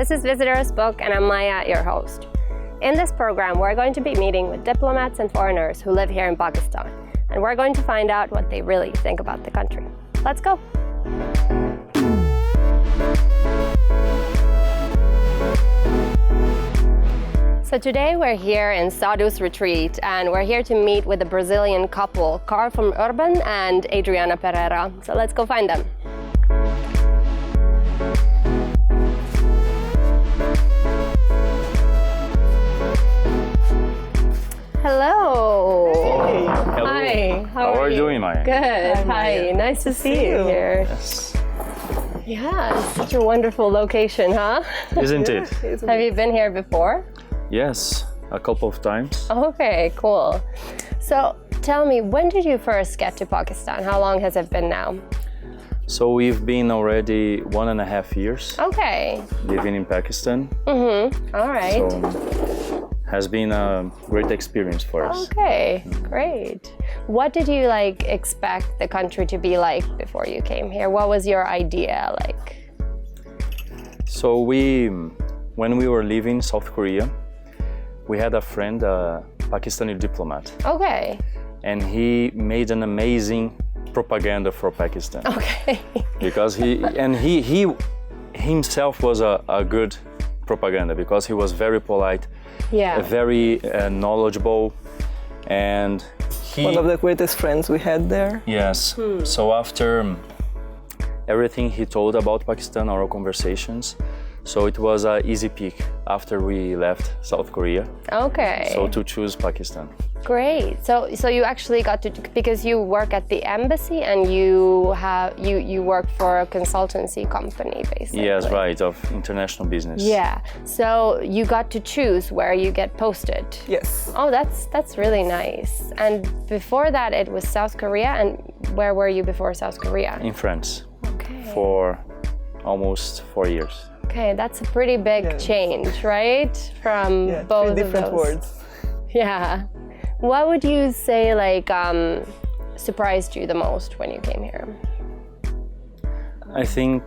This is Visitor's Book, and I'm Maija, your host. In this program, we're going to be meeting with diplomats and foreigners who live here in Pakistan, and we're going to find out what they really think about the country. Let's go. So today we're here in Sadhu's retreat, and we're here to meet with the Brazilian couple, Carl Roland Urban and Adriana Pereira. So let's go find them. Hello. Hi. How are you doing, Maija? Good. Hi. Nice to see you here. Yes. Yeah, it's such a wonderful location, huh? Isn't it? Have you been here before? Yes, a couple of times. Okay, cool. So tell me, when did you first get to Pakistan? How long has it been now? So we've been already 1.5 years Okay. living in Pakistan. All right. So has been a great experience for us. Okay, great. What did you expect the country to be like before you came here? What was your idea like? So when we were leaving South Korea, we had a friend, a Pakistani diplomat, Okay. and he made an amazing propaganda for Pakistan. Okay. Because he himself was a good propaganda, because he was very polite, Yeah. very knowledgeable, and One of the greatest friends we had there. Yes. So after everything he told about Pakistan, our conversations, so it was an easy pick after we left South Korea. Okay. So to choose Pakistan. Great. So you actually got to, because you work at the embassy and you work for a consultancy company, basically. Yes, right, of international business. Yeah. So you got to choose where you get posted. Yes. Oh, that's really nice. And before that, it was South Korea. And where were you before South Korea? In France Okay. for almost 4 years. Okay, that's a pretty big change, right? From Yeah, both three of different those. words. Yeah. What would you say surprised you the most when you came here? I think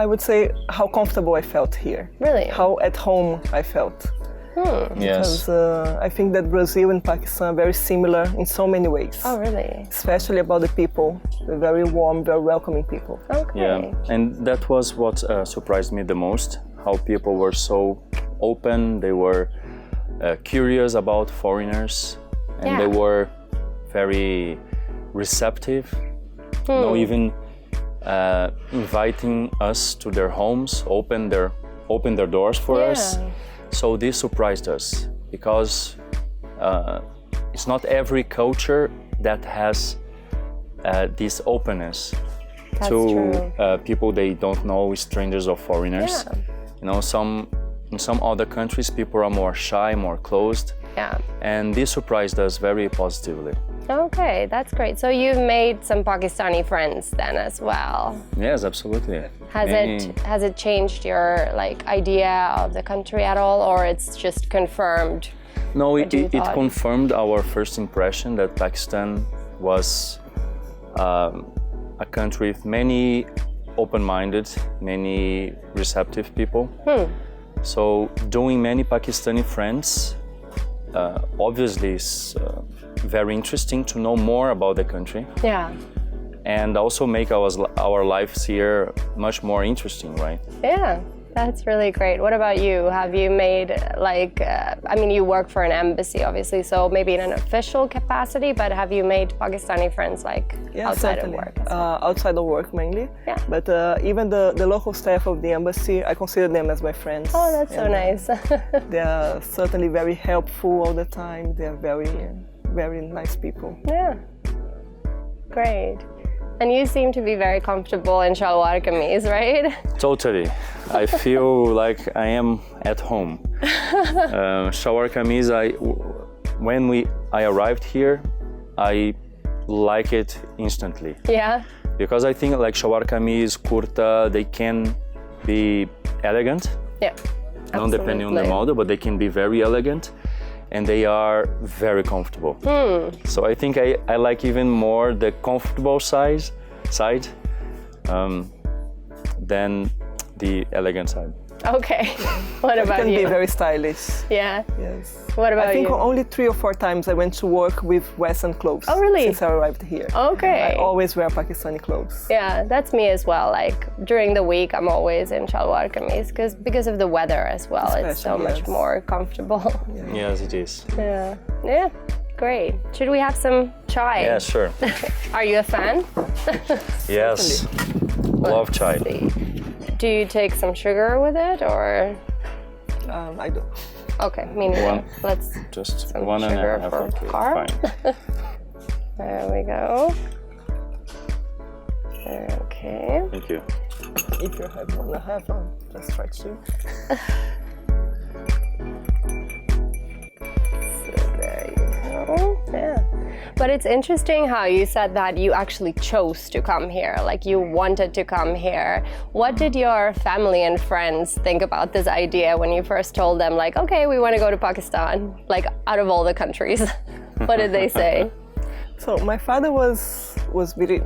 I would say how comfortable I felt here. Really? How at home I felt. yes. Because I think that Brazil and Pakistan are very similar in so many ways. Oh, really? Especially about the people. They're very warm, very welcoming people. Okay. Yeah, and that was what surprised me the most, how people were so open, they were curious about foreigners, and Yeah. they were very receptive, even inviting us to their homes, open their doors for us. Yeah. So this surprised us, because it's not every culture that has this openness That's to true. people they don't know, strangers or foreigners. Yeah. You know, in some other countries, people are more shy, more closed, Yeah. and this surprised us very positively. Okay, that's great. So you've made some Pakistani friends then as well. Yes, absolutely. Has it changed your idea of the country at all, or it's just confirmed? No, What you it thought? confirmed our first impression that Pakistan was a country with many open-minded, many receptive people. So doing many Pakistani friends obviously is very interesting to know more about the country, Yeah. and also make our lives here much more interesting, right? Yeah, that's really great. What about you? Have you made you work for an embassy, obviously, so maybe in an official capacity, but have you made Pakistani friends Yeah, outside certainly. of work? as well? Outside of work mainly. Yeah. But even the local staff of the embassy, I consider them as my friends. Oh, that's so And, nice. They are certainly very helpful all the time. They are very, very nice people. Yeah, great. And you seem to be very comfortable in shalwar kameez, right? Totally. I feel like I am at home. Shalwar kameez, when I arrived here, I like it instantly. Yeah. Because I think shalwar kameez, kurta, they can be elegant, Yeah. not depending on the Absolutely. model, but they can be very elegant, and they are very comfortable. So I think I like even more the comfortable side than the elegant side. Okay. What about Can you? be very stylish. Yeah. Yes. What about I think you? only 3 or 4 times I went to work with Western clothes. Oh, really? Since I arrived here. Okay. I always wear Pakistani clothes. Yeah, that's me as well. Like during the week, I'm always in shalwar kameez because of the weather as well. It's so Especially, much yes. more comfortable. Yes, it is. Yeah. Yeah. Great. Should we have some chai? Yeah, sure. Are you a fan? Yes. Love chai. Let's see. Do you take some sugar with it or? I don't. Okay, me neither. One. Let's Just some 1 and sugar a half. for Okay, Carl. fine. There we go. Okay. Thank you. If you have 1 and a half, just try to. There you go. Yeah. But it's interesting how you said that you actually chose to come here, like you wanted to come here. What did your family and friends think about this idea when you first told them, like, okay, we want to go to Pakistan, like out of all the countries? What did they say? So my father was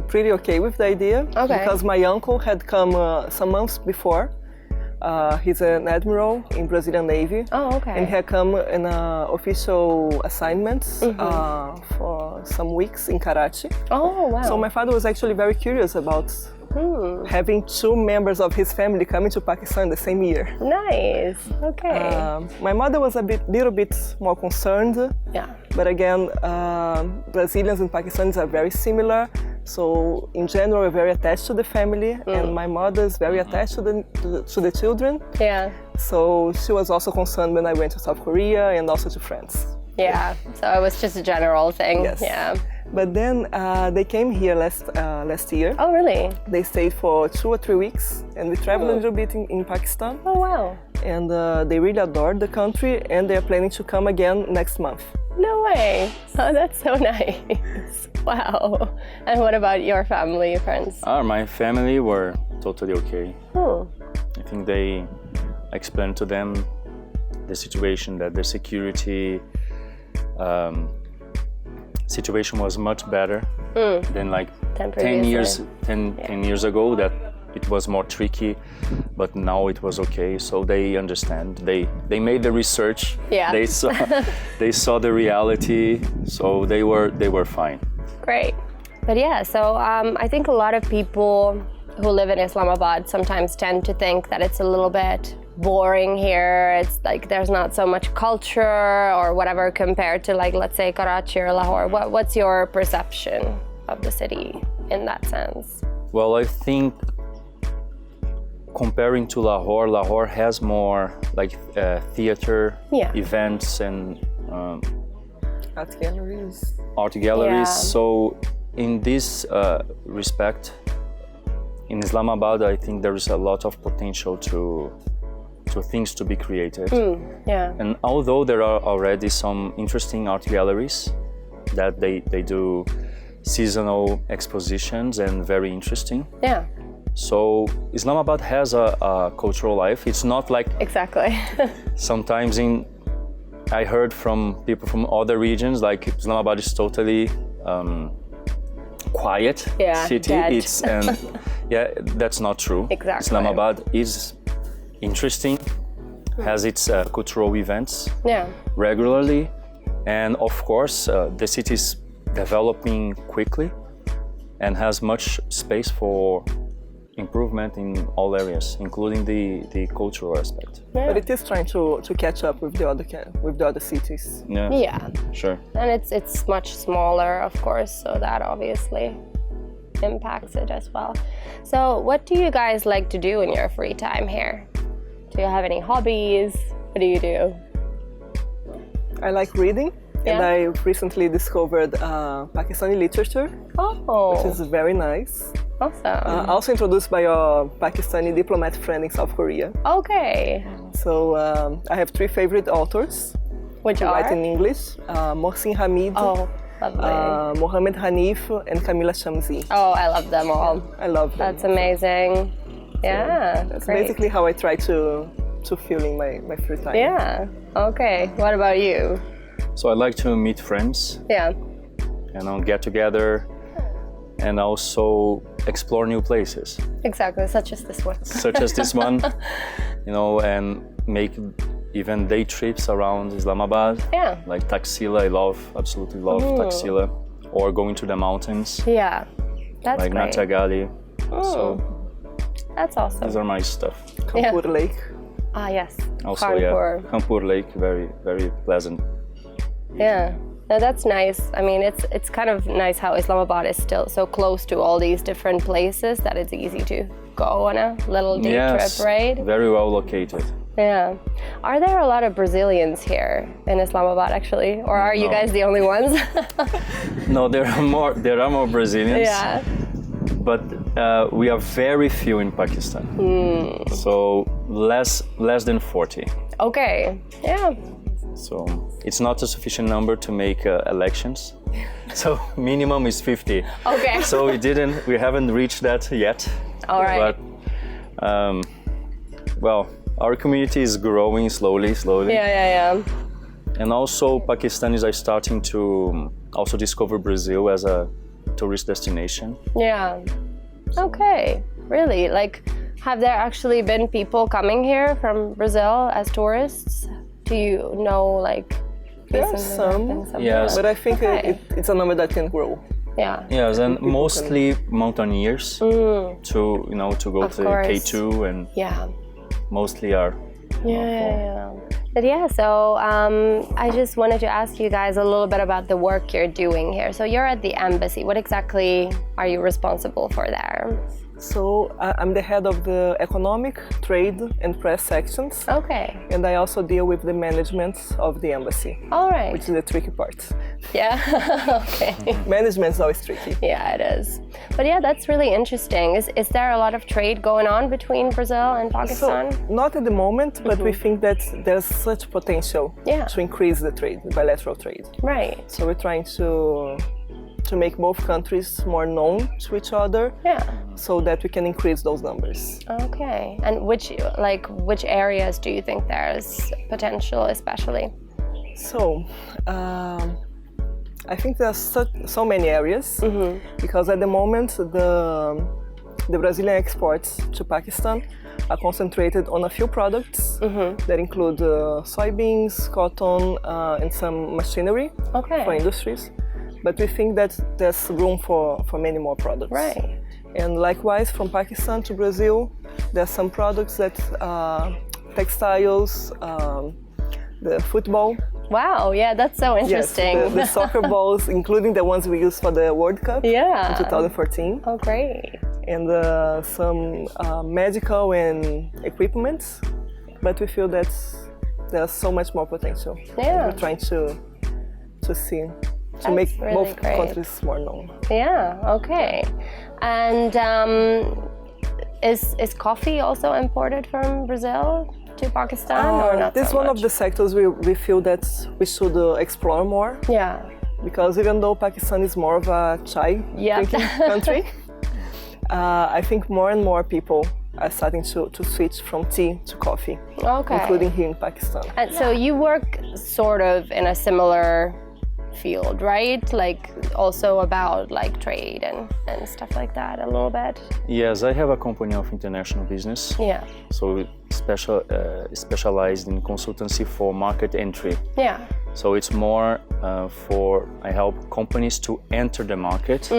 pretty okay with the idea. Okay. Because my uncle had come some months before. He's an admiral in Brazilian Navy. Oh, okay. And he had come in official assignments for some weeks in Karachi. Oh, wow. So my father was actually very curious about having 2 members of his family coming to Pakistan the same year. Nice. Okay. My mother was little bit more concerned. Yeah. But again, Brazilians and Pakistanis are very similar. So in general, we're very attached to the family, and my mother is very attached to the children. Yeah. So she was also concerned when I went to South Korea and also to France. Yeah. So it was just a general thing. Yes. Yeah. But then they came here last year. Oh, really? They stayed for 2 or 3 weeks, and we traveled a little bit in Pakistan. Oh, wow. And they really adored the country, and they're planning to come again next month. No way. Oh, that's so nice. Wow. And what about your family, friends? My family were totally okay. I think they explained to them the situation, that the security situation was much better than like 10 years ago, that it was more tricky, but now it was okay. So they understand. They made the research. Yeah. They saw the reality. So they were fine. Great. But yeah, so I think a lot of people who live in Islamabad sometimes tend to think that it's a little bit boring here. It's like there's not so much culture or whatever compared to, like, let's say Karachi or Lahore. What's your perception of the city in that sense? Well, I think comparing to Lahore has more like theater, events, and Art galleries. Yeah. So in this respect, in Islamabad, I think there is a lot of potential to things to be created. Yeah. And although there are already some interesting art galleries that they do seasonal expositions and very interesting. Yeah. So Islamabad has a cultural life. It's not like Exactly. sometimes I heard from people from other regions, like Islamabad is totally quiet city. Dead. That's not true. Exactly. Islamabad is interesting, has its cultural events regularly, and of course the city is developing quickly and has much space for improvement in all areas, including the cultural aspect. Yeah. But it is trying to catch up with the other cities. Yeah. Sure. And it's much smaller, of course, so that obviously impacts it as well. So what do you guys like to do in your free time here? Do you have any hobbies? What do you do? I like reading, and I recently discovered Pakistani literature, which is very nice. Awesome. Also introduced by a Pakistani diplomat friend in South Korea. Okay. So I have 3 favorite authors. Which who are? write in English. Mohsin Hamid, Lovely. Mohammed Hanif, and Kamila Shamsi. Oh, I love them all. I love them. That's amazing. Yeah, That's great. basically how I try to fill in my free time. Yeah. Okay. What about you? So I like to meet friends Yeah. and get together, and also explore new places. Exactly, such as this one. Such as this one, and make even day trips around Islamabad. Yeah. Like Taxila, absolutely love Taxila. Or going to the mountains. Yeah, that's like great. Natyagali. So That's awesome. these are my stuff. Kanpur Lake. Ah, yes. Also, Kanpur. Kanpur Lake, very, very pleasant. Yeah. No, that's nice. I mean, it's kind of nice how Islamabad is still so close to all these different places that it's easy to go on a little day trip, right? Very well located. Yeah. Are there a lot of Brazilians here in Islamabad, actually? Or are you No. guys the only ones? No, there are more Brazilians. Yeah. But we are very few in Pakistan. So less than 40. Okay. Yeah. So it's not a sufficient number to make elections. So minimum is 50. Okay. So we haven't reached that yet. All right. But well, our community is growing slowly. Yeah. And also Pakistanis are starting to also discover Brazil as a tourist destination. Yeah. Okay. Really? Like, have there actually been people coming here from Brazil as tourists? Do you know, like, There are recently some, there have been Yes. but I think Okay. it's a number that can grow. Yeah. Yes, and mostly mountaineers to go Of to course. K2, and Yeah. mostly are. Yeah. But yeah, so I just wanted to ask you guys a little bit about the work you're doing here. So you're at the embassy. What exactly are you responsible for there? So I'm the head of the economic, trade, and press sections. Okay. And I also deal with the management of the embassy, All right. which is the tricky part. Yeah. Okay. Management is always tricky. Yeah, it is. But yeah, that's really interesting. Is there a lot of trade going on between Brazil and Pakistan? So, not at the moment, but we think that there's such potential to increase the trade, the bilateral trade. Right. So we're trying to make both countries more known to each other, so that we can increase those numbers. Okay. And which areas do you think there's potential, especially? So, I think there's so many areas, because at the moment the Brazilian exports to Pakistan are concentrated on a few products that include soybeans, cotton, and some machinery for industries. But we think that there's room for many more products. Right. And likewise, from Pakistan to Brazil, there's some products that textiles, the football. Wow, yeah, that's so interesting. Yes, the soccer balls, including the ones we used for the World Cup in 2014. Oh, great. And some medical and equipment. But we feel that there's so much more potential. Yeah. We're trying to see, That's make really both great. countries more known. Yeah, okay. And is coffee also imported from Brazil to Pakistan or not This is so one much? of the sectors we feel that we should explore more. Yeah. Because even though Pakistan is more of a chai drinking country, I think more and more people are starting to switch from tea to coffee, including here in Pakistan. And so you work sort of in a similar field, right? Like also about like trade and stuff like that a little bit. Yes, I have a company of international business. Yeah. So we specialized in consultancy for market entry. Yeah. So it's more I help companies to enter the market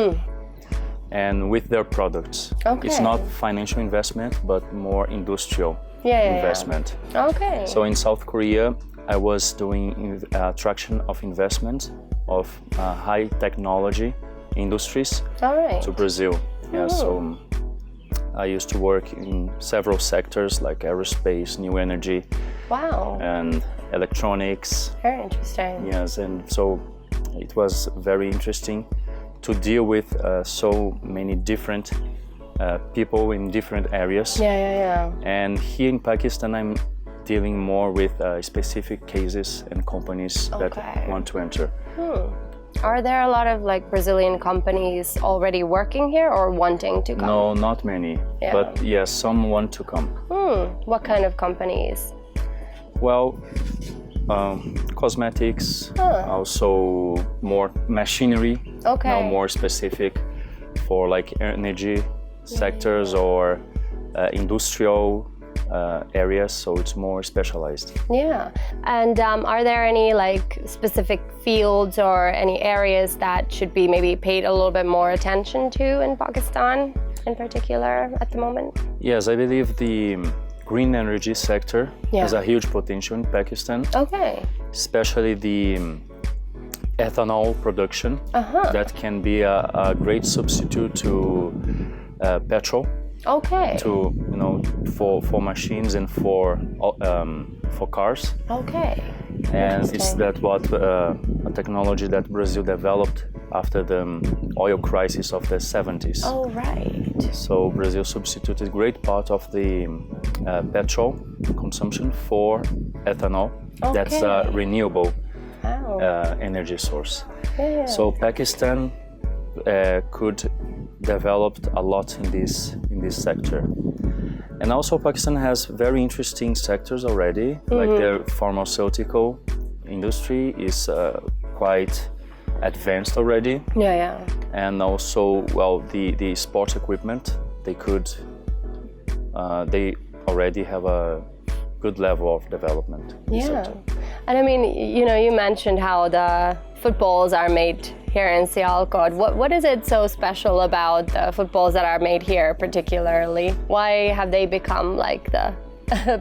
and with their products. Okay. It's not financial investment, but more industrial investment. Yeah. Okay. So in South Korea, I was doing attraction of investment of high technology industries to Brazil. Yeah, so I used to work in several sectors like aerospace, new energy, and electronics. Very interesting. Yes, and so it was very interesting to deal with so many different people in different areas. Yeah. And here in Pakistan, I'm dealing more with specific cases and companies that want to enter. Are there a lot of like Brazilian companies already working here or wanting to come? No, not many, but yes, some want to come. What kind of companies? Well, cosmetics, also more machinery, more specific for like energy sectors or industrial areas, so it's more specialized. Yeah, and are there any like specific fields or any areas that should be maybe paid a little bit more attention to in Pakistan in particular at the moment? Yes, I believe the green energy sector has a huge potential in Pakistan. Okay. Especially the ethanol production. That can be a great substitute to petrol. Okay. To for machines and for cars. Okay. And it's a technology that Brazil developed after the oil crisis of the 70s. Oh, right. So Brazil substituted great part of the petrol consumption for ethanol. Okay. That's a renewable Wow. energy source. Yeah. So Pakistan could develop a lot in this sector. And also Pakistan has very interesting sectors already, like the pharmaceutical industry is quite advanced already. Yeah. And also, well, the sports equipment, they already have a good level of development. Yeah. And I mean, you mentioned how the footballs are made here in Sialkot. What is it so special about the footballs that are made here particularly? Why have they become like the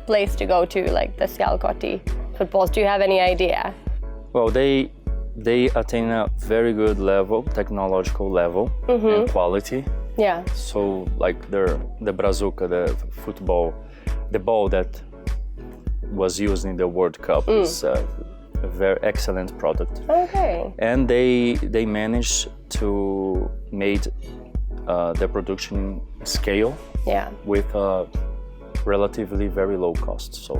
place to go to, like the Sialkoti footballs? Do you have any idea? Well, they attain a very good level, technological level and quality. Yeah. So like the brazuca, the football, the ball that was used in the World Cup is a very excellent product. Okay. And they managed to made the production scale with a relatively very low cost. So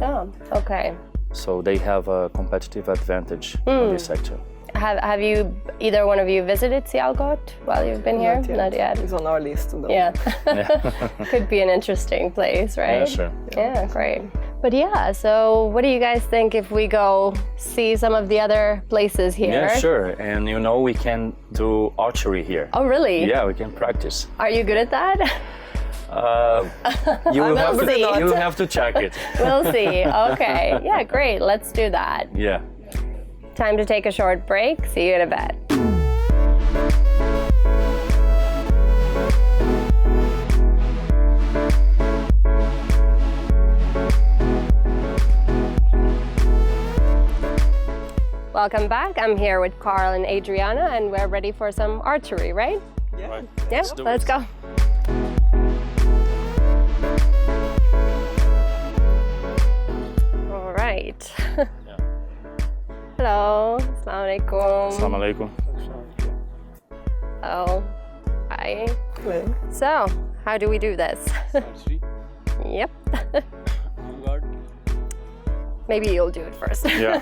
okay. So they have a competitive advantage in this sector. Have you, either one of you, visited Sialkot while you've been here? Not yet. It's on our list though. Yeah. Could be an interesting place, right? Yeah, sure. Yeah, great. But yeah, so what do you guys think if we go see some of the other places here? Yeah, sure. And we can do archery here. Oh, really? Yeah, we can practice. Are you good at that? You will have to check it. We'll see. Okay. Yeah, great. Let's do that. Yeah. Time to take a short break. See you in a bit. Welcome back. I'm here with Carl and Adriana, and we're ready for some archery, right? Yeah. Right. Yeah, let's go. All right. Hello. Assalamu alaikum. Assalamu alaikum. Oh, hi. Hello. So, how do we do this? Yep. Maybe you'll do it first. Yeah.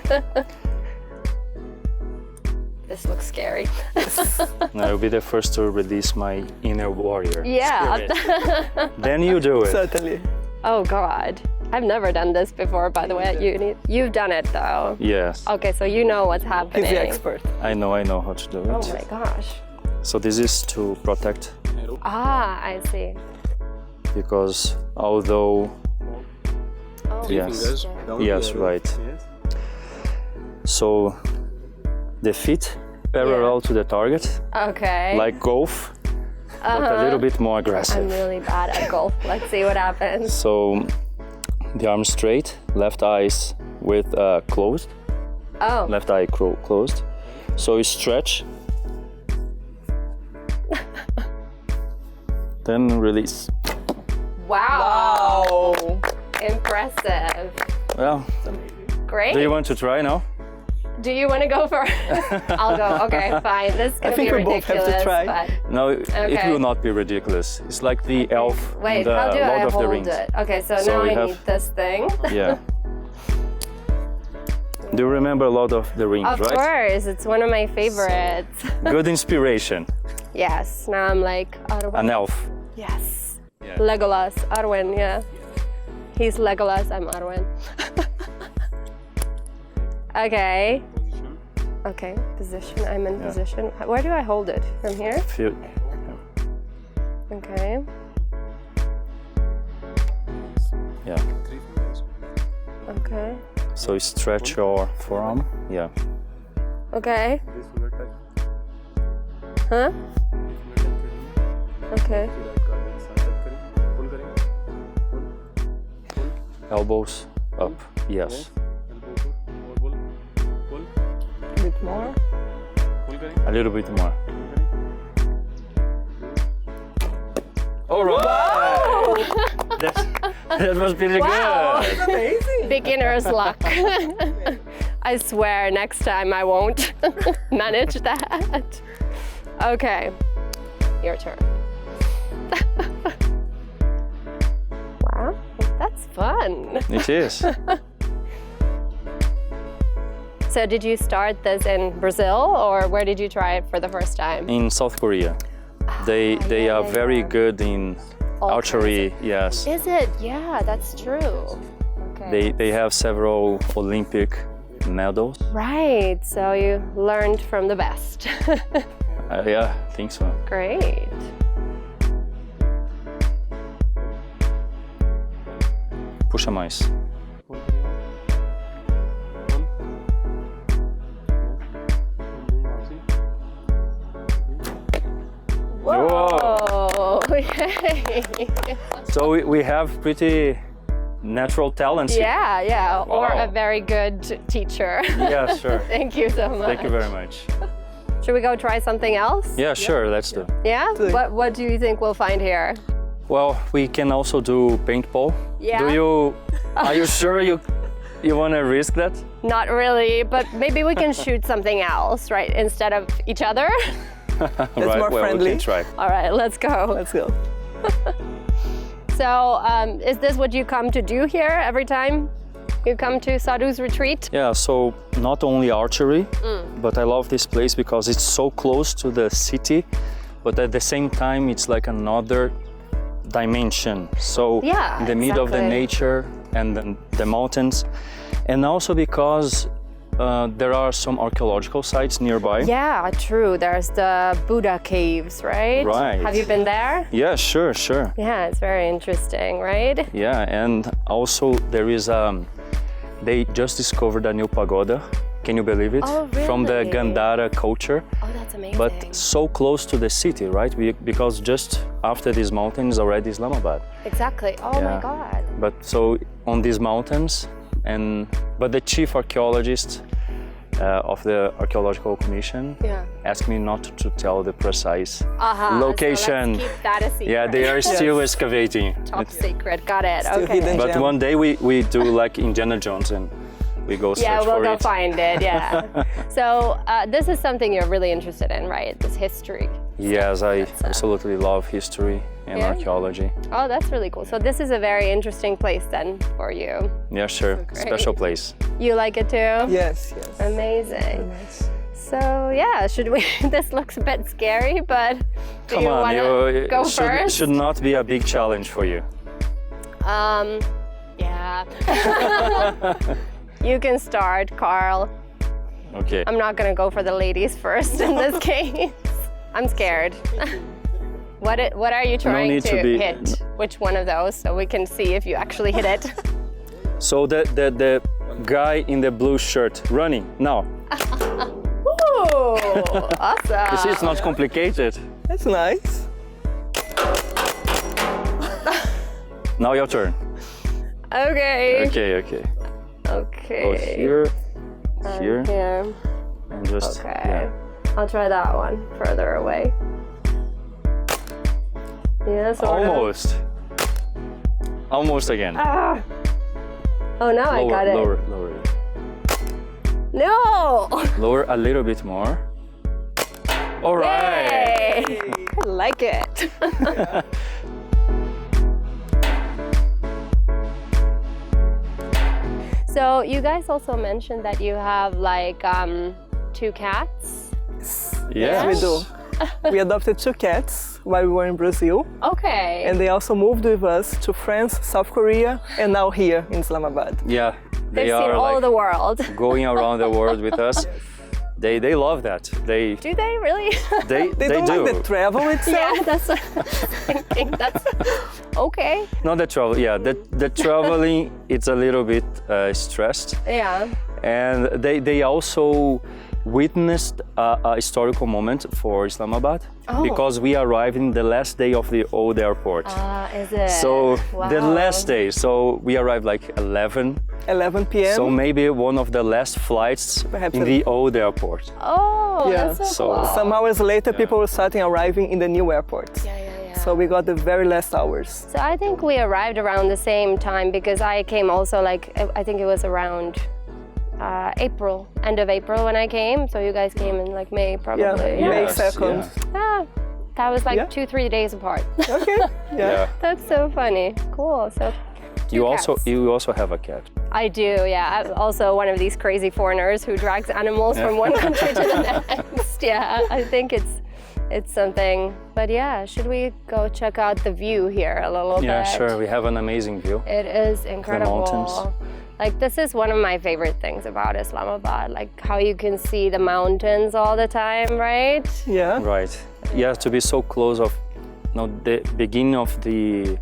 This looks scary. I'll be the first to release my inner warrior. Yeah. Spirit. Then you do it. Certainly. Oh God. I've never done this before, by the way, at uni. You've done it though. Yes. Okay, so you know what's happening. He's the expert. I know how to do it. Oh my gosh. So this is to protect. Ah, I see. Because although Oh, yes, right. So the feet parallel to the target, okay. like golf, but a little bit more aggressive. I'm really bad at golf. Let's see what happens. So the arm straight, left eyes with closed. Oh. Left eye closed. So you stretch. Then release. Wow. Impressive. Well, Great. do you want to try now? Do you want to go first? I'll go. Okay, fine. This is going to be we both ridiculous. have to try. But... No, it will not be ridiculous. It's like the elf in Wait, the how do I Lord of the hold Rings. it? Okay, so So now we I have- need this thing. Yeah. Do you remember Lord of the Rings, Of right? course, it's one of my favorites. Good inspiration. Yes, now I'm like Arwen. An elf. Yes. Yeah. Legolas, Arwen, yeah. He's Legolas, I'm Arwen. Okay. Okay, position, I'm in position. Where do I hold it? From here? Feel- Okay. Yeah. Okay. So you stretch your forearm. Yeah. Okay. Huh? Okay. Elbows up. Yes. A bit more. A little bit more. All right. That was pretty Wow. good. Amazing. Beginner's luck. I swear next time I won't manage that. Okay, your turn. Wow, that's fun. It is. So did you start this in Brazil or where did you try it for the first time? In South Korea, they yeah, are they very are. good in All archery. Yes. Is it? Yeah, that's true. Okay. They have several Olympic medals. Right, so you learned from the best. Yeah, I think so. Great. Puxa mais. Whoa! Yay. So we have pretty natural talents here. Yeah, yeah, or Wow. a very good teacher. Yeah, sure. Thank you so much. Thank you very much. Should we go try something else? Yeah, sure, let's do. Yeah? Do it. What do you think we'll find here? Well, we can also do paintball. Yeah? Are you sure you want to risk that? Not really, but maybe we can shoot something else, right? Instead of each other? That's Right, more well, friendly. we can try. All right, let's go. Let's go. So, is this what you come to do here every time you come to Sadhu's retreat? Yeah, so not only archery, but I love this place because it's so close to the city, but at the same time it's like another dimension. So Yeah, in the middle of the exactly. nature and the mountains, and also because there are some archaeological sites nearby. Yeah, true. There's the Buddha caves, right? Right. Have you been there? Yeah, sure. Yeah, it's very interesting, right? Yeah, and also there is they just discovered a new pagoda. Can you believe it? Oh, From the really? Gandhara culture, Oh, that's amazing. but so close to the city, right? Because just after these mountains already Islamabad. Exactly. Oh my Yeah. God. But so on these mountains, but the chief archaeologist of the archaeological commission Yeah. asked me not to tell the precise Uh-huh. location. So let's keep that a secret. Yeah, they are still excavating. Top secret. Got it. Still Okay. hidden. But Gem. one day we do like Indiana Jones and we go search Yeah, we'll for go it. find it. Yeah. So this is something you're really interested in, right? This history. Yes, I absolutely love history and Yeah? archaeology. Oh, that's really cool. So this is a very interesting place then for you. Yeah, sure. great. Special place. You like it too? Yes. Amazing. So yeah, should we? This looks a bit scary, but do Come you on, want to go should, first? should not be a big challenge for you. Yeah. You can start, Carl. Okay. I'm not gonna go for the ladies first in this case. I'm scared. What are you trying need to to be- hit? Which one of those, so we can see if you actually hit it? So the guy in the blue shirt running now. Ooh, awesome. You see, it's not complicated. That's nice. Now your turn. Okay. Okay. Okay. Go here, here, Here. and just Okay. yeah. I'll try that one further away. Yeah, sort of. Almost again. Ah. Oh, now I got it. Lower. No! Lower a little bit more. All right. Yay! I like it. So you guys also mentioned that you have like 2 cats. Yes, we do. We adopted 2 cats while we were in Brazil, Okay. and they also moved with us to France, South Korea, and now here in Islamabad. Yeah, They've they seen are all like the world. going around the world with us. They love that. Do they really? They don't do. like the travel itself. Yeah, that's what I was thinking. That's okay. Not the travel. Yeah, the traveling. It's a little bit stressed. Yeah. And they also witnessed a historical moment for Islamabad because we arrived in the last day of the old airport. Is it? So Wow. the last day. So we arrived like 11 p.m. So maybe one of the last flights Perhaps in the old airport. Oh, Yeah. that's so So- cool. Some hours later, people were starting arriving in the new airport. Yeah. So we got the very last hours. So I think we arrived around the same time because I came also I think it was around April, end of April when I came. So you guys came in like May probably. Yeah, May Yes, 2nd. Ah, that was like Yeah. 2-3 days apart. Okay. Yeah. That's so funny. Cool. So You cats. also have a cat. I do, yeah. I'm also one of these crazy foreigners who drags animals from one country to the next. Yeah, I think it's something. But yeah, should we go check out the view here a little bit? Yeah, sure. We have an amazing view. It is incredible. mountains. Like this is one of my favorite things about Islamabad, like how you can see the mountains all the time, right? Yeah. Right. Yeah, to be so close of the beginning of the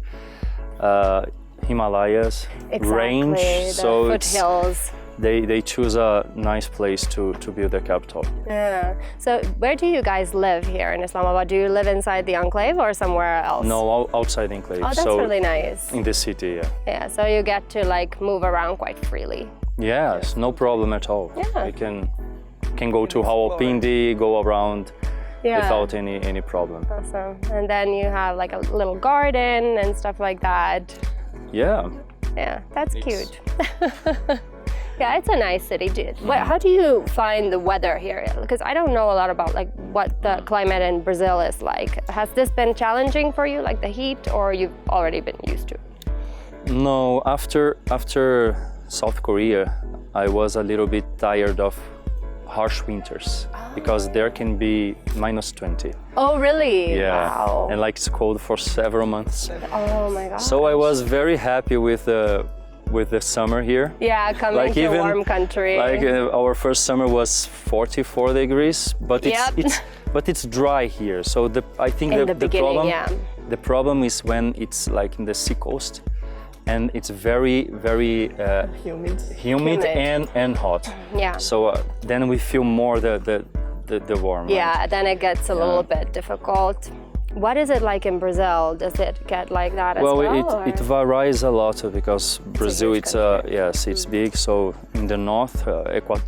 Himalayas range. The So foothills. they choose a nice place to build their capital. Yeah. So where do you guys live here in Islamabad? Do you live inside the enclave or somewhere else? No, outside the enclave. Oh, that's so really nice. in the city, yeah. Yeah, so you get to like move around quite freely. Yes, no problem at all. Yeah. We can go to Rawalpindi, go around Yeah. without any problem. Awesome. And then you have like a little garden and stuff like that. Yeah. Yeah, that's cute. Yeah, it's a nice city. How do you find the weather here? Because I don't know a lot about like what the climate in Brazil is like. Has this been challenging for you, like the heat, or you've already been used to it? No, after South Korea, I was a little bit tired of harsh winters because there can be -20. Oh, really? Yeah. Wow. And like it's cold for several months. Oh my God. So I was very happy with the summer here. Yeah, coming Like to a even- warm country. Like our first summer was 44 degrees, but it's dry here. So I think In the the beginning, problem yeah. the problem is when it's like in the sea coast, and it's very humid and hot. Yeah. So then we feel more the warm. Yeah, then it gets a little bit difficult. What is it like in Brazil? Does it get like that as well? Well, it varies a lot because Brazil, huge country. it's big. So in the north,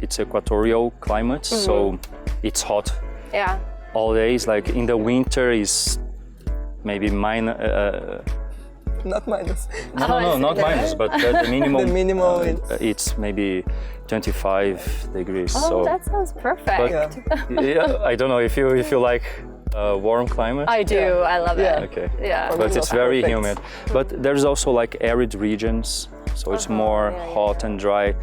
it's equatorial climate, so it's hot Yeah. all days. Like in the winter is maybe Not minus. no, not minus, but the minimum. The minimum it's maybe 25 degrees. Oh, so, that sounds perfect. but yeah, I don't know if you like warm climate. I do. I love Yeah. it. Okay. Yeah. But it's very Perfect. humid. But there's also like arid regions, so it's more hot and dry.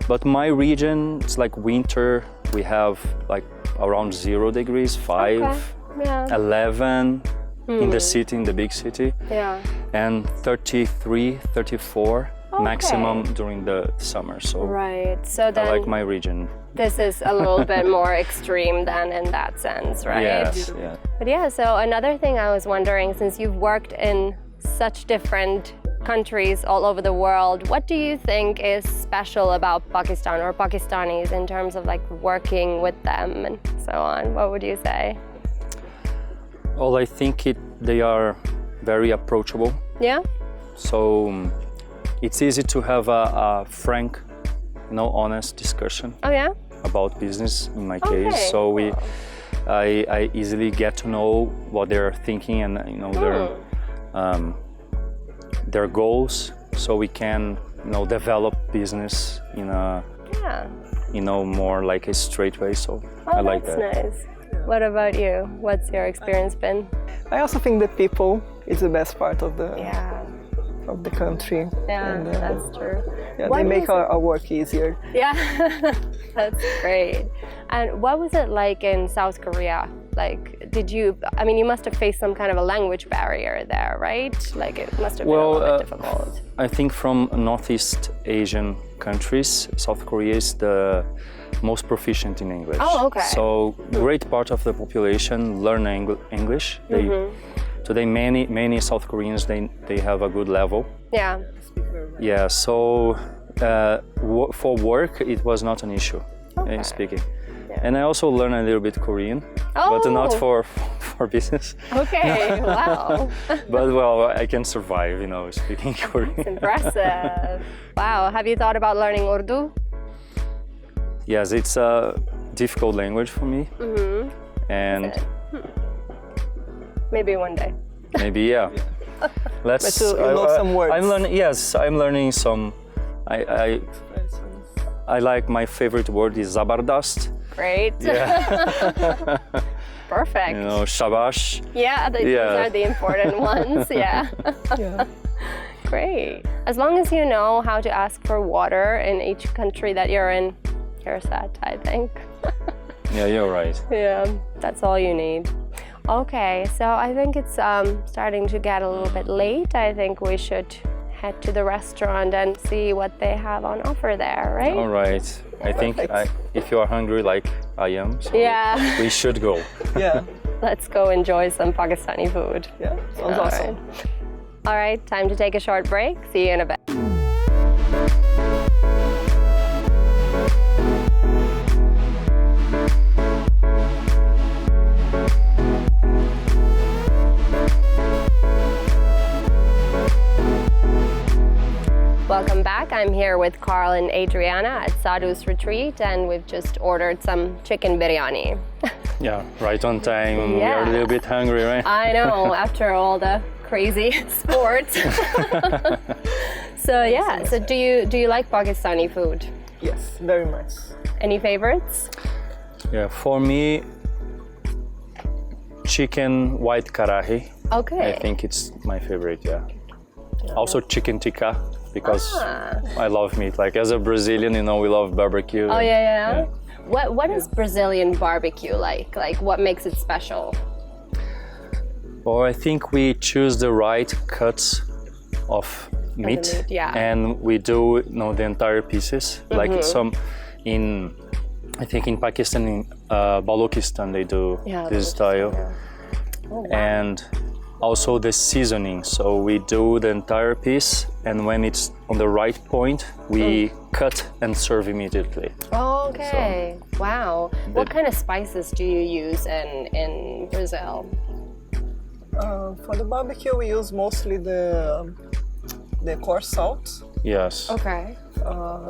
But my region, it's like winter. We have like around 0 degrees, 5, Yeah. 11 in the city, in the big city, Yeah. and 33, 34 maximum during the summer. So Right. So I then like my region. this is a little bit more extreme than in that sense, right? Yes, yeah. But yeah, so another thing I was wondering, since you've worked in such different countries all over the world, what do you think is special about Pakistan or Pakistanis in terms of like working with them and so on? What would you say? Well, I think they are very approachable. Yeah? So it's easy to have a frank, honest discussion Oh yeah? about business in my Okay, case. So I easily get to know what they're thinking and their goals, so we can develop business in a more like a straight way. So I like that. That's nice. What about you? What's your experience been? I also think the people is the best part of the Yeah, country. And, that's true. yeah, What they make is- our work easier. Yeah, that's great. And what was it like in South Korea? Like, you must have faced some kind of a language barrier there, right? Like, it must have been a little bit difficult. I think from Northeast Asian countries, South Korea is the most proficient in English. Oh, okay. So great part of the population learn English. Today many South Koreans they have a good level. Yeah. Yeah. So for work it was not an issue in speaking. Yeah. And I also learned a little bit Korean, but not for business. Okay, wow. But well, I can survive, speaking Korean. It's impressive. Wow, have you thought about learning Urdu? Yes, it's a difficult language for me. And maybe one day. Maybe, yeah. But you know some words. I'm learning some. I like, my favorite word is zabardast. Great. Yeah. Perfect. Shabash. Yeah, these are the important ones. Yeah. Great. As long as you know how to ask for water in each country that you're in, you're set, I think. Yeah, you're right. Yeah, that's all you need. Okay, so I think it's starting to get a little bit late. I think we should head to the restaurant and see what they have on offer there, right? All right. I think if you are hungry like I am, so we should go. Yeah. Let's go enjoy some Pakistani food. Yeah, sounds awesome. All right, time to take a short break. See you in a bit. Welcome back. I'm here with Carl and Adriana at Sadhu's Retreat, and we've just ordered some chicken biryani. Yeah, right on time. We are a little bit hungry, right? I know, after all the crazy sports. So do you like Pakistani food? Yes, very much. Any favorites? Yeah, for me, chicken white karahi. Okay. I think it's my favorite, Also chicken tikka, because I love meat. Like as a Brazilian, we love barbecue. Oh, yeah. What is Brazilian barbecue like? Like what makes it special? Well, I think we choose the right cuts of meat, and we do the entire pieces. Like I think in Pakistan, in Balochistan, they do this style. Oh, wow. And also the seasoning. So we do the entire piece, and when it's on the right point, we cut and serve immediately. Oh, okay. So, wow. What kind of spices do you use in Brazil? For the barbecue, we use mostly the coarse salt. Yes. Okay.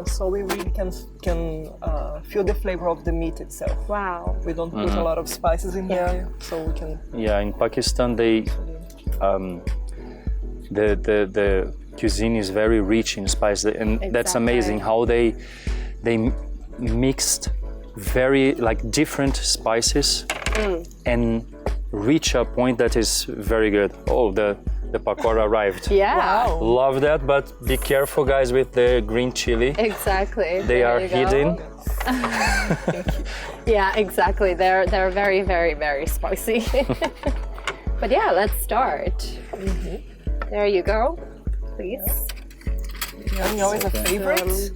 So we really can feel the flavor of the meat itself. Wow. We don't put a lot of spices in there, so we can. Yeah, in Pakistan, the cuisine is very rich in spice, and that's amazing how they mixed very different spices and reach a point that is very good. Oh, the pakora arrived. Yeah. Wow. Love that, but be careful, guys, with the green chili. Exactly. They are hidden. Yeah, exactly. They're very, very, very spicy. But yeah, let's start. There you go. Please. Biryani always a favorite.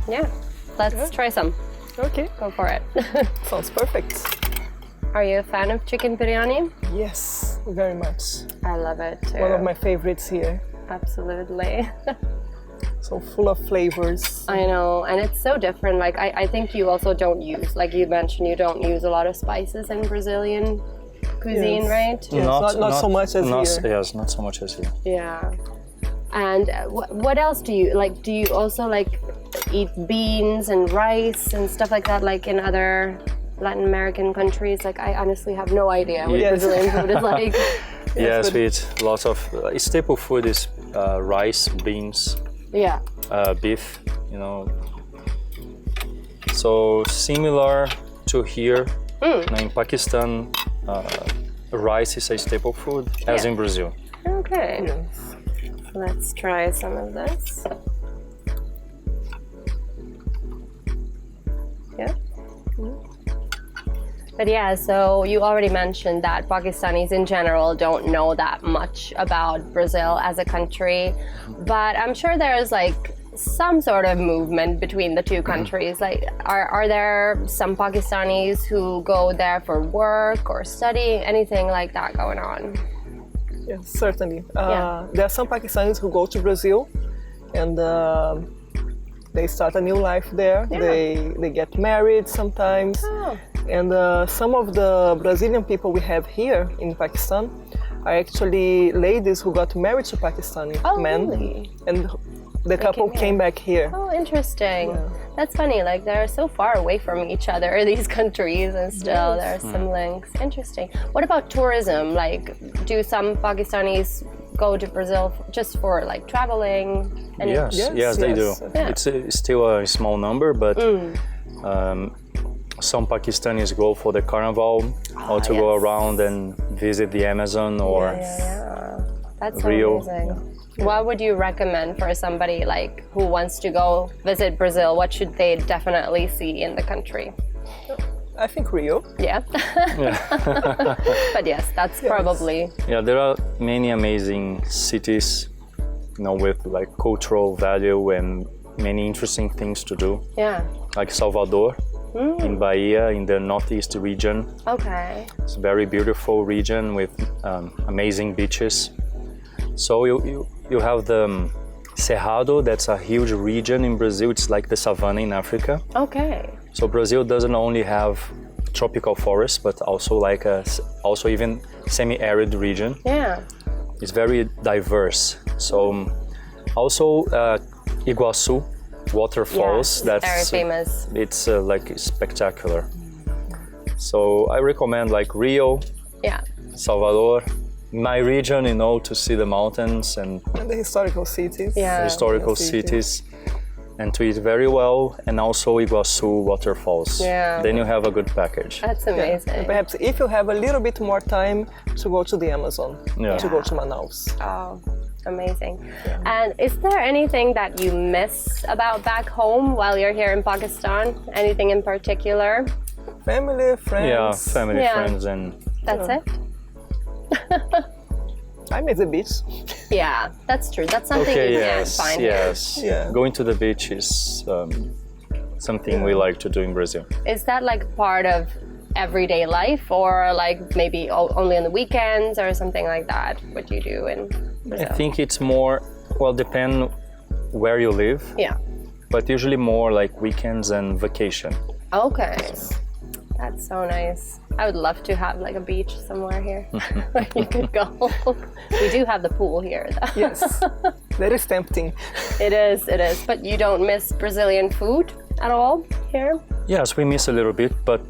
Yeah, let's try some. Okay. Go for it. Sounds perfect. Are you a fan of chicken biryani? Yes, very much. I love it too. One of my favorites here. Absolutely. So full of flavors. I know, and it's so different. Like I think you also don't use, like you mentioned, you don't use a lot of spices in Brazilian cuisine, right? Yes, not so much as here. Yes, not so much as here. Yeah. And what else do you like? Do you also eat beans and rice and stuff like that, like in other Latin American countries? Like I honestly have no idea what Brazilian food is like. Yes, we eat lots of staple food is rice, beans. Yeah. Beef, So similar to here, in Pakistan, rice is a staple food, as in Brazil. Okay. Let's try some of this. Yeah. But yeah, so you already mentioned that Pakistanis in general don't know that much about Brazil as a country, but I'm sure there's like some sort of movement between the two countries. Like, are there some Pakistanis who go there for work or study, anything like that going on? Yes, certainly. There are some Pakistanis who go to Brazil and they start a new life there. They get married sometimes. And some of the Brazilian people we have here in Pakistan are actually ladies who got married to Pakistani men. Really? And the couple came back here. Oh, interesting. Yeah. That's funny, like they're so far away from each other, these countries, and still there's some links. Interesting. What about tourism? Like, do some Pakistanis go to Brazil just for like traveling? Yes, they do. Yeah. It's still a small number, but some Pakistanis go for the carnival or to go around and visit the Amazon or That's so Rio. amazing. What would you recommend for somebody like who wants to go visit Brazil? What should they definitely see in the country? I think Rio. Yeah. But yes, that's probably. Yeah, there are many amazing cities, with like cultural value and many interesting things to do. Yeah. Like Salvador in Bahia, in the northeast region. Okay. It's a very beautiful region with amazing beaches. So you have the Cerrado, that's a huge region in Brazil. It's like the savanna in Africa. Okay. So Brazil doesn't only have tropical forests, but also like also even semi-arid region. Yeah. It's very diverse. So also Iguaçu waterfalls. Yeah, that's very famous. It's like spectacular. So I recommend like Rio, Salvador, my region, to see the mountains and the historical cities. Yeah. historical cities, and to eat very well, and also Iguaçu waterfalls. Yeah. Then you have a good package. That's amazing. And perhaps if you have a little bit more time to go to the Amazon, to go to Manaus. Oh, amazing. And is there anything that you miss about back home while you're here in Pakistan? Anything in particular? Family, friends. Yeah, family, friends, and That's it? I miss the beach. Yeah, that's true. That's something you can't find here. Yeah. Going to the beach is something we like to do in Brazil. Is that like part of everyday life, or like maybe only on the weekends or something like that? What you do in Brazil? I think it's more, depend where you live. Yeah. But usually more like weekends and vacation. Okay. That's so nice. I would love to have like a beach somewhere here where you could go. We do have the pool here though. Yes. That is tempting. It is. But you don't miss Brazilian food at all here? Yes, we miss a little bit, but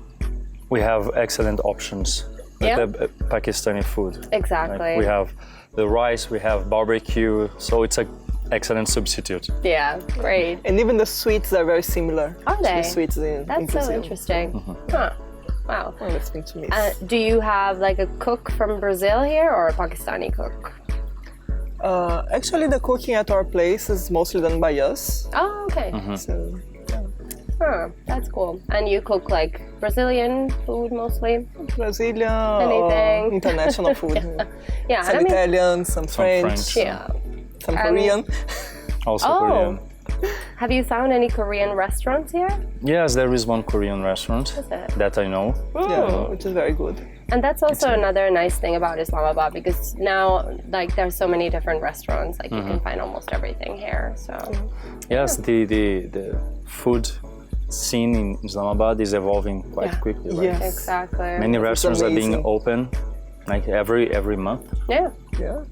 we have excellent options with the Pakistani food. Exactly. Like we have the rice, we have barbecue, so it's an excellent substitute. Yeah, great. And even the sweets are very similar Are to they? the sweets in That's Brazil. so interesting. Huh. Wow. Oh, that's thing to miss. Do you have like a cook from Brazil here or a Pakistani cook? Actually, the cooking at our place is mostly done by us. Oh, okay. So, Huh, that's cool. And you cook like Brazilian food mostly? Brazilian Anything. or international food. Yeah, Some and I mean, Italian, some French, French. yeah. some Korean. Also Oh. Korean. Have you found any Korean restaurants here? Yes, there is one Korean restaurant Is it? that I know. Yeah, which is very good. And that's also another nice thing about Islamabad, because now like there's so many different restaurants, like you can find almost everything here. So Yes, the food scene in Islamabad is evolving quite quickly. Right? Yes. exactly. Many restaurants are being amazing. open, like every month. Yeah. Yeah.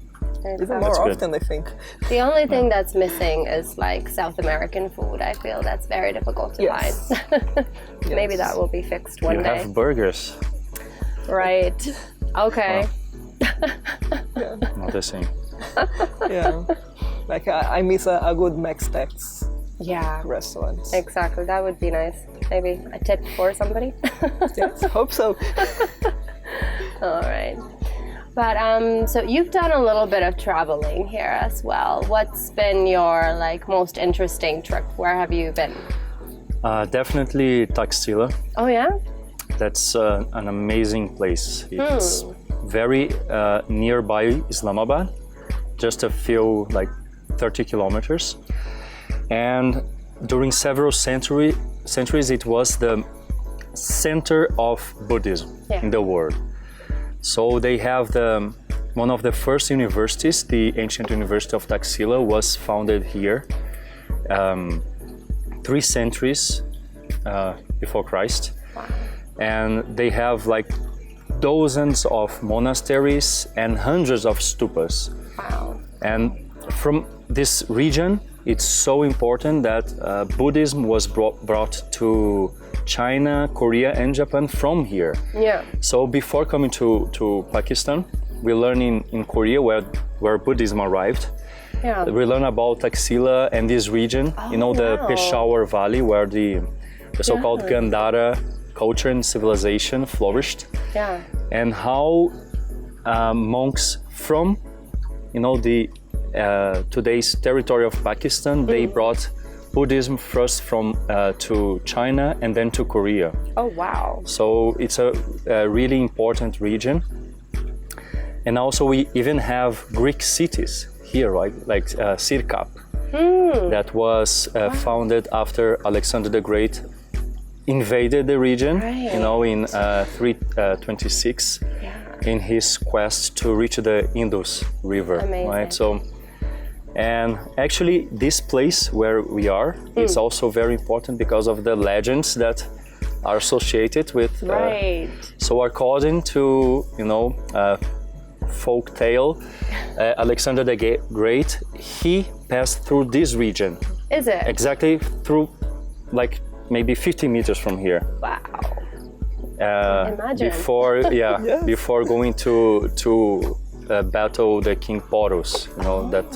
Exactly. Even more good. often, I think. The only thing that's missing is like South American food. I feel that's very difficult to Yes. find. Maybe that will be fixed one You day. have burgers, Right. Okay. not the same. Yeah. Like I miss a good Mex-Tex Yeah. restaurant. Exactly. That would be nice. Maybe a tip for somebody. Yes, hope so. All right. But so you've done a little bit of traveling here as well. What's been your like most interesting trip? Where have you been? Definitely Taxila. Oh yeah. That's an amazing place. It's very nearby Islamabad, just a few, like 30 kilometers. And during several centuries, it was the center of Buddhism in the world. So they have one of the first universities, the ancient University of Taxila, was founded here 3 centuries before Christ. Wow. And they have like dozens of monasteries and hundreds of stupas. Wow. And from this region, it's so important that Buddhism was brought to China, Korea, and Japan from here. Yeah. So before coming to Pakistan, we learn in Korea where Buddhism arrived. Yeah. We learn about Taxila and this region, the wow. Peshawar Valley, where the so-called Gandhara culture and civilization flourished. Yeah. And how monks from, the today's territory of Pakistan, they brought Buddhism first from to China and then to Korea. Oh, wow. So it's a really important region. And also we even have Greek cities here, right? Like Sirkap, that was founded after Alexander the Great invaded the region, in 326 in his quest to reach the Indus River. Amazing. Right? So, and actually this place where we are is also very important because of the legends that are associated with. So according to, folk tale, Alexander the Great, he passed through this region. Is it? Exactly through like maybe 50 meters from here. Wow. Imagine. Before going to battle the King Porus, that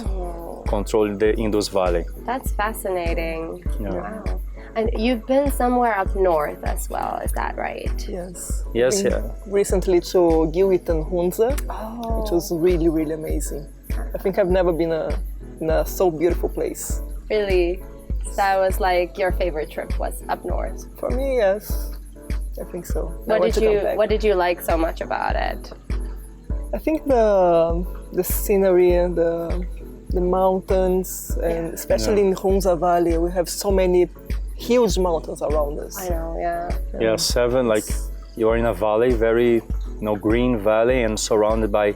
controlled the Indus Valley. That's fascinating. Yeah. Wow. And you've been somewhere up north as well, is that right? Yes. Yes, Been recently to Gilgit and Hunza, which was really, really amazing. I think I've never been in a so beautiful place. Really? That was like your favorite trip was up north? For me, yes. I think so. What did you like so much about it? I think the scenery and the mountains, and especially in Hunza Valley, we have so many huge mountains around us. I know, yeah. Yeah, 7, like you are in a valley, very green valley, and surrounded by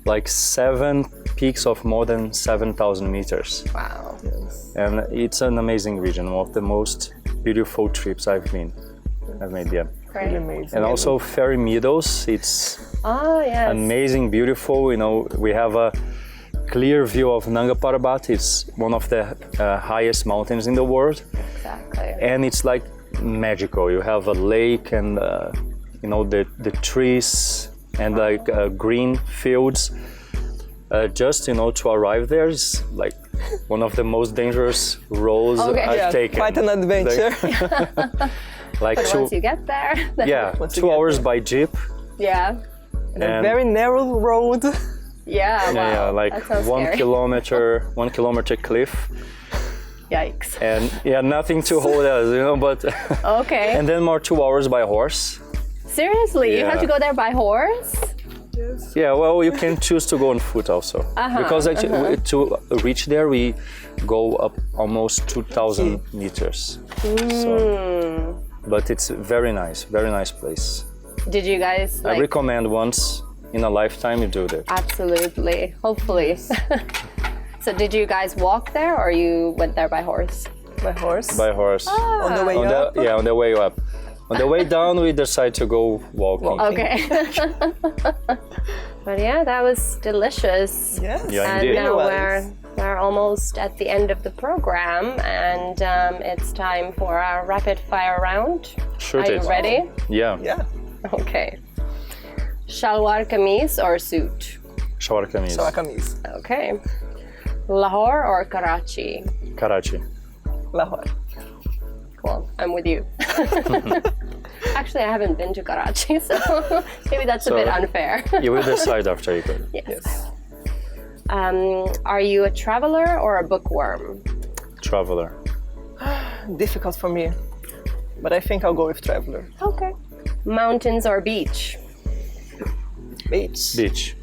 like 7 peaks of more than 7,000 meters. Wow. Yes. And it's an amazing region, one of the most beautiful trips I've made. Yeah. Great. Really amazing. And also Fairy Meadows, it's amazing, beautiful. We have a clear view of Nanga Parbat. It's one of the highest mountains in the world. Exactly. And it's like magical. You have a lake and the trees and like green fields. Just to arrive there is like one of the most dangerous roads I've taken. Quite an adventure. Like but once you get there. 2 hours by jeep. Yeah. And a very narrow road. Yeah. Wow. Yeah, like that sounds 1 scary. 1 kilometer cliff. Yikes. And nothing to hold us, but. Okay. And then more 2 hours by horse. Seriously, you have to go there by horse? Yes. Yeah, well, you can choose to go on foot also. Because actually, to reach there, we go up almost 2,000 meters. So, but it's very nice place. Did you guys I recommend once in a lifetime you do that. Absolutely, hopefully. So did you guys walk there or you went there by horse? By horse. By horse. On the way up? On the way up. On the way down, we decide to go walking. Okay. But yeah, that was delicious. Yes. Yeah, And indeed. now we're almost at the end of the program, and it's time for our rapid fire round. Shoot Are it. you ready? Yeah. Yeah. Okay. Shalwar kameez or suit? Shalwar kameez. Shalwar kameez. Okay. Lahore or Karachi? Karachi. Lahore. Cool, I'm with you. Actually, I haven't been to Karachi, so maybe that's a bit unfair. You will decide after you go. Yes. Are you a traveler or a bookworm? Traveler. Difficult for me, but I think I'll go with traveler. Okay. Mountains or beach? Beach. Beach.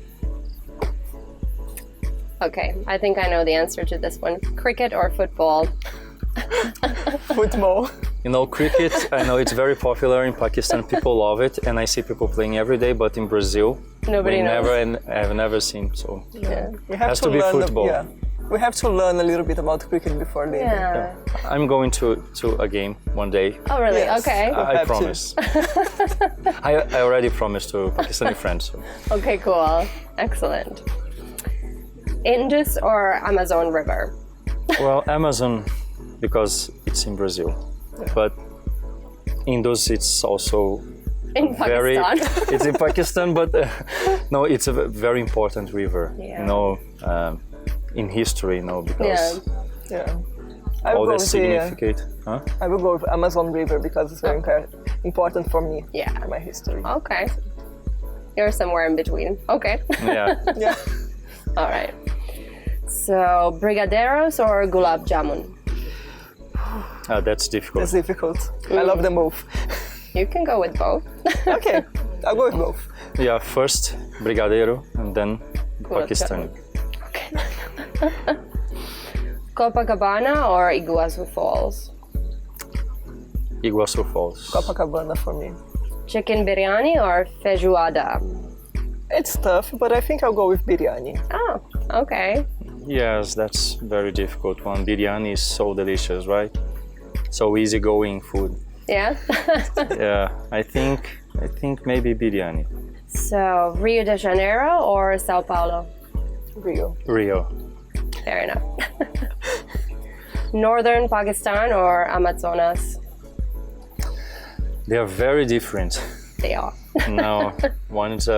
Okay, I think I know the answer to this one. Cricket or football? Football. You know, cricket, I know it's very popular in Pakistan. People love it, and I see people playing every day. But in Brazil, Nobody knows. I've never seen. So Yeah. We have has to be football. Yeah. We have to learn a little bit about cricket before leaving. Yeah. I'm going to a game one day. Oh, really? Yes. Okay. We'll I have to. promise. I already promised to Pakistani friends. So. Okay, cool. Excellent. Indus or Amazon River? Well, Amazon, because it's in Brazil, but Indus, it's also In Pakistan. it's in Pakistan, but no, it's a very important river. Yeah. You know, in history, you know, because Yeah. I will all go the with significant. Huh? I will go with Amazon River because it's very important for me. Yeah. My history. Okay. You're somewhere in between. Okay. Yeah. Yeah. All right. So, brigadeiros or gulab jamun? That's difficult. It's difficult. I love them both. You can go with both. Okay, I'll go with both. Yeah, first brigadeiro and then Gulab Pakistani. Okay. Copacabana or Iguazu Falls? Iguazu Falls. Copacabana for me. Chicken biryani or feijoada? It's tough, but I think I'll go with biryani. Oh, okay. Yes, that's very difficult one. Biryani is so delicious, right? So easygoing food. Yeah? Yeah, I think maybe biryani. So, Rio de Janeiro or Sao Paulo? Rio. Rio. Fair enough. Northern Pakistan or Amazonas? They are very different. They are. Now, one is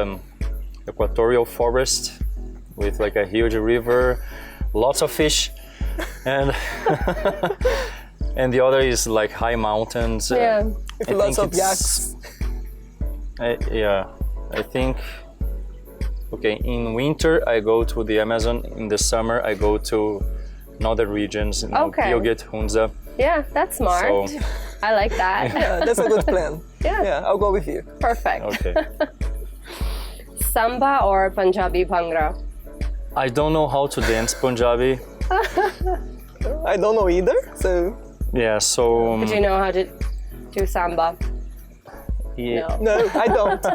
equatorial forest with like a huge river, lots of fish, and and the other is like high mountains. Yeah. With I lots think of it's- yaks. I think. Okay, in winter I go to the Amazon. In the summer I go to northern regions. You know, Okay. Gilgit, Hunza. Yeah, that's smart. So- I like that. Yeah, that's a good plan. Yeah. Yeah, I'll go with you. Perfect. Okay. Samba or Punjabi Bhangra? I don't know how to dance Punjabi. I don't know either, so Yeah, so Do you know how to do samba? yeah, No. no, I don't.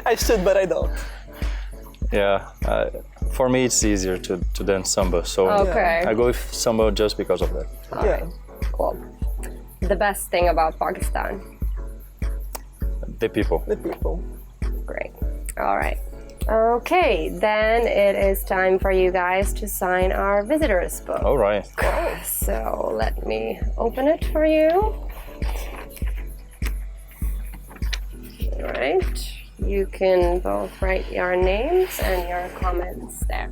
I should, but I don't. yeah. For me, it's easier to dance samba. So Okay. I go with samba just because of that. Yeah. Cool. The best thing about Pakistan? The people. The people. Great. All right. Okay, then it is time for you guys to sign our visitors book. All right. So let me open it for you. All right. You can both write your names and your comments there.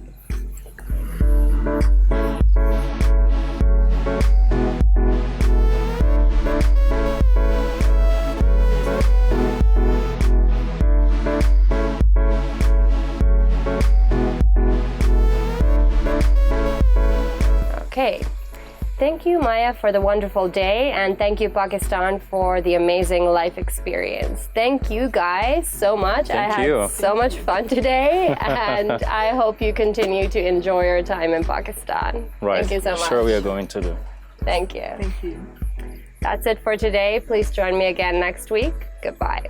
Okay. Thank you, Maija, for the wonderful day, and thank you, Pakistan, for the amazing life experience. Thank you, guys, so much. Thank I you. had so much fun today, and I hope you continue to enjoy your time in Pakistan. Right. Thank you so much. Sure, we are going to do. Thank you. Thank you. That's it for today. Please join me again next week. Goodbye.